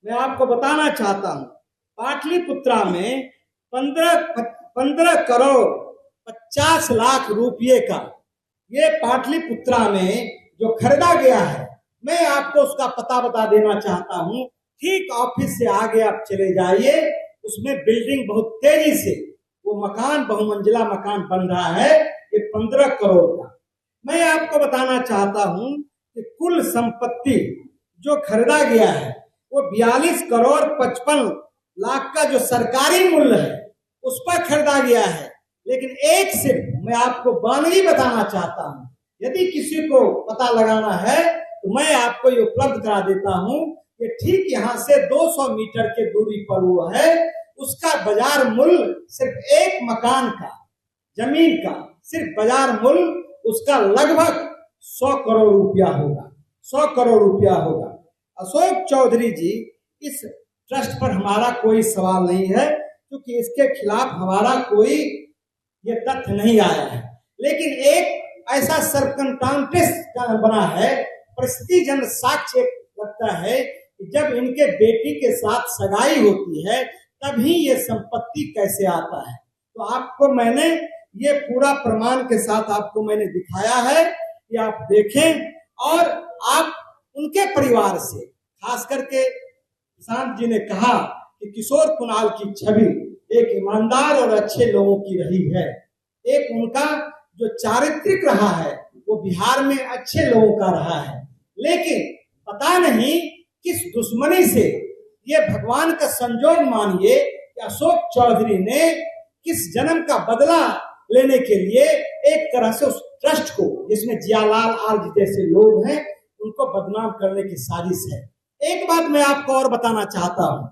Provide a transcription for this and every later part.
मैं आपको बताना चाहता हूँ, पाटलिपुत्रा में 15 करोड़ 50 लाख रुपये का ये पाटलिपुत्रा में जो खरीदा गया है, मैं आपको उसका पता बता देना चाहता हूँ। ठीक ऑफिस से आगे आप चले जाइए, उसमें बिल्डिंग बहुत तेजी से वो मकान, बहुमंजिला मकान बन रहा है, ये 15 करोड़ का। मैं आपको बताना चाहता हूँ कि कुल संपत्ति जो खरीदा गया है वो 42 करोड़ 55 लाख का जो सरकारी मूल्य है उस पर खरीदा गया है। लेकिन एक सिर्फ मैं आपको बानगी बताना चाहता हूँ, यदि किसी को पता लगाना है तो मैं आपको ये उपलब्ध करा देता हूँ कि ठीक यहाँ से 200 मीटर के दूरी पर वो है, उसका बाजार मूल्य सिर्फ एक मकान का, जमीन का सिर्फ बाजार मूल्य उसका लगभग 100 करोड़ रुपया होगा, 100 करोड़ रुपया होगा। अशोक चौधरी जी, इस ट्रस्ट पर हमारा कोई सवाल नहीं है, क्योंकि इसके खिलाफ हमारा कोई ये तथ्य नहीं आया है। लेकिन एक ऐसा सर्कमस्टांसेस बना है, परिस्थिति जन साक्ष्य लगता है कि जब इनके बेटी के साथ सगाई होती है तभी ये संपत्ति कैसे आता है। तो आपको मैंने ये पूरा प्रमाण के साथ आपको मैंने दिखाया है कि आप देखें, और आप उनके परिवार से, खास करके प्रशांत जी ने कहा कि किशोर कुणाल की छवि एक ईमानदार और अच्छे लोगों की रही है, एक उनका जो चारित्रिक रहा है वो बिहार में अच्छे लोगों का रहा है। लेकिन पता नहीं किस दुश्मनी से, ये भगवान का संजोग मानिए कि अशोक चौधरी ने किस जन्म का बदला लेने के लिए एक तरह से उस ट्रस्ट को, जिसमें जियालाल आर्य जैसे लोग हैं, उनको बदनाम करने की साजिश है। एक बात मैं आपको और बताना चाहता हूं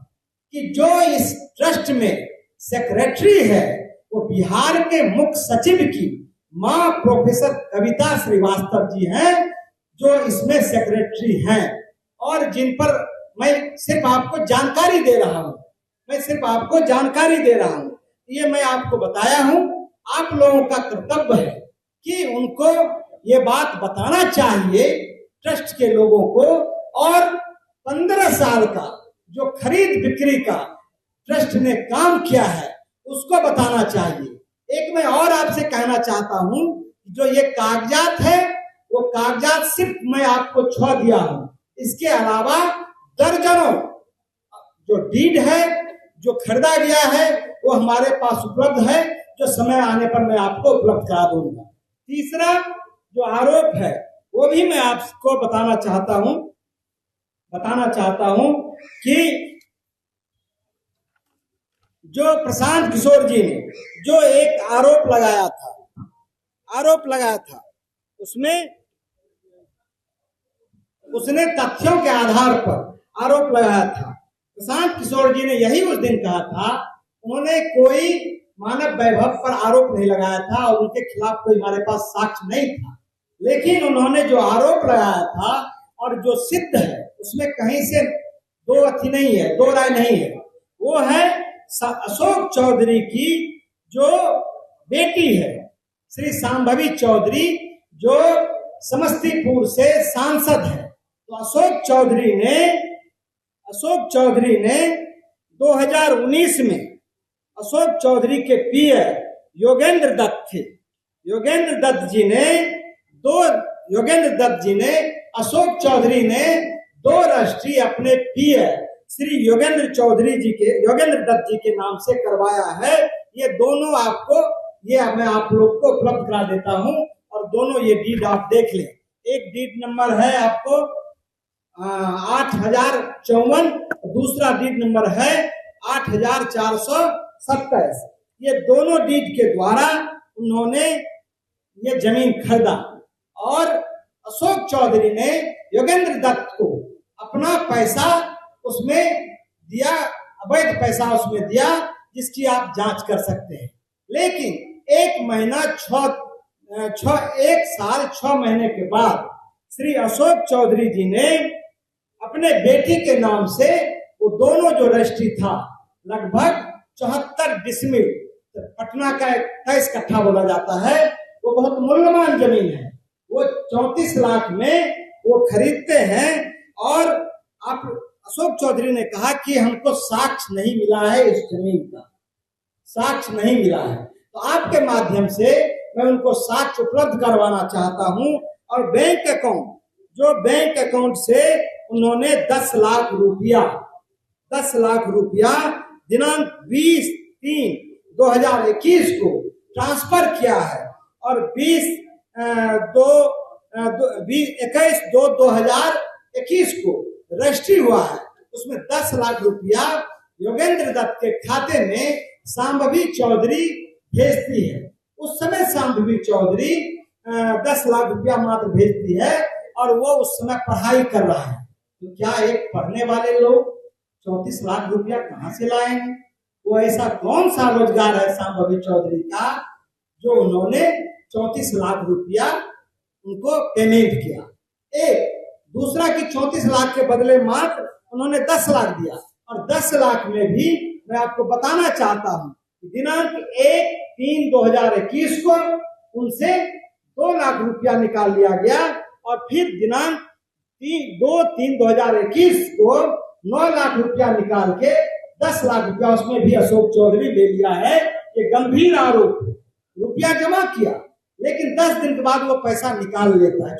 कि जो इस ट्रस्ट में सेक्रेटरी है वो बिहार के मुख्य सचिव की मां प्रोफेसर कविता श्रीवास्तव जी हैं, जो इसमें सेक्रेटरी हैं, और जिन पर मैं सिर्फ आपको जानकारी दे रहा हूं, मैं सिर्फ आपको जानकारी दे रहा हूं। ये मैं आपको बताया हूं, आप लोगों का कर्तव्य है कि उनको ये बात बताना चाहिए ट्रस्ट के लोगों को, और 15 साल का जो खरीद बिक्री का ट्रस्ट ने काम किया है उसको बताना चाहिए। एक मैं और आपसे कहना चाहता हूं, जो ये कागजात है वो कागजात सिर्फ मैं आपको छुआ दिया हूं, इसके अलावा दर्जनों जो डीड है, जो खरीदा गया है, वो हमारे पास उपलब्ध है, जो समय आने पर मैं आपको उपलब्ध करा दूंगा। तीसरा जो आरोप है वो भी मैं आपको बताना चाहता हूं कि जो प्रशांत किशोर जी ने जो एक आरोप लगाया था उसमें उसने तथ्यों के आधार पर आरोप लगाया था। प्रशांत किशोर जी ने यही उस दिन कहा था, उन्होंने कोई मानव वैभव पर आरोप नहीं लगाया था और उनके खिलाफ कोई हमारे पास साक्ष्य नहीं था, लेकिन उन्होंने जो आरोप लगाया था और जो सिद्ध है उसमें कहीं से दो राय नहीं है। वो है अशोक चौधरी की जो बेटी है श्री सांभवी चौधरी, जो समस्तीपुर से सांसद है। तो अशोक चौधरी ने 2019 में अशोक चौधरी के पीए योगेंद्र दत्त थे। योगेंद्र दत्त जी ने अशोक चौधरी ने 2 रजिस्ट्री अपने पीए श्री योगेंद्र दत्त जी के नाम से करवाया है। ये दोनों मैं आप लोग को उपलब्ध करा देता हूं, और दोनों ये डीड आप देख लें। एक डीड नंबर है आपको 8054, दूसरा डीड नंबर है 8427। ये दोनों डीड के द्वारा उन्होंने ये जमीन खरीदा, और अशोक चौधरी ने योगेंद्र दत्त को अपना पैसा उसमें दिया, अवैध पैसा उसमें दिया, जिसकी आप जांच कर सकते हैं। लेकिन 1 साल 6 महीने के बाद श्री अशोक चौधरी जी ने अपने बेटी के नाम से वो दोनों जो रजिस्ट्री था, लगभग 74 डिसमिल, पटना का 28 कट्ठा बोला जाता है, वो बहुत मूल्यवान जमीन है, वो 34 लाख में वो खरीदते हैं। और आप अशोक चौधरी ने कहा कि हमको साक्ष्य नहीं मिला है, इस जमीन का साक्ष्य नहीं मिला है, तो आपके माध्यम से मैं उनको साक्ष्य उपलब्ध करवाना चाहता हूं। और बैंक अकाउंट से उन्होंने 10 लाख रुपया दिनांक 20/3/2021 को ट्रांसफर किया है और 21/2/2021 को रजिस्ट्री हुआ है। उसमें 10 लाख रुपया योगेंद्र दत्त के खाते में शांभवी चौधरी भेजती है। उस समय शांभवी चौधरी 10 लाख रुपया मात्र भेजती है और वो उस समय पढ़ाई कर रहा है। तो क्या एक पढ़ने वाले लोग 34 लाख रुपया कहां से लाएंगे? वो ऐसा कौन सा रोजगार है शांभवी चौधरी का जो उन्होंने 34 लाख रुपया उनको पेमेंट किया? एक दूसरा कि 34 लाख के बदले मात्र उन्होंने 10 लाख दिया, और 10 लाख में भी मैं आपको बताना चाहता हूं दिनांक 1/3/2021 को उनसे 2 लाख रुपया निकाल लिया गया और फिर दिनांक 2/3/2021 को 9 लाख रुपया निकाल के 10 लाख रुपया उसमें भी अशोक चौधरी ले लिया है। ये गंभीर आरोप है। रुपया जमा किया लेकिन 10 दिन के बाद वो पैसा निकाल लेता है।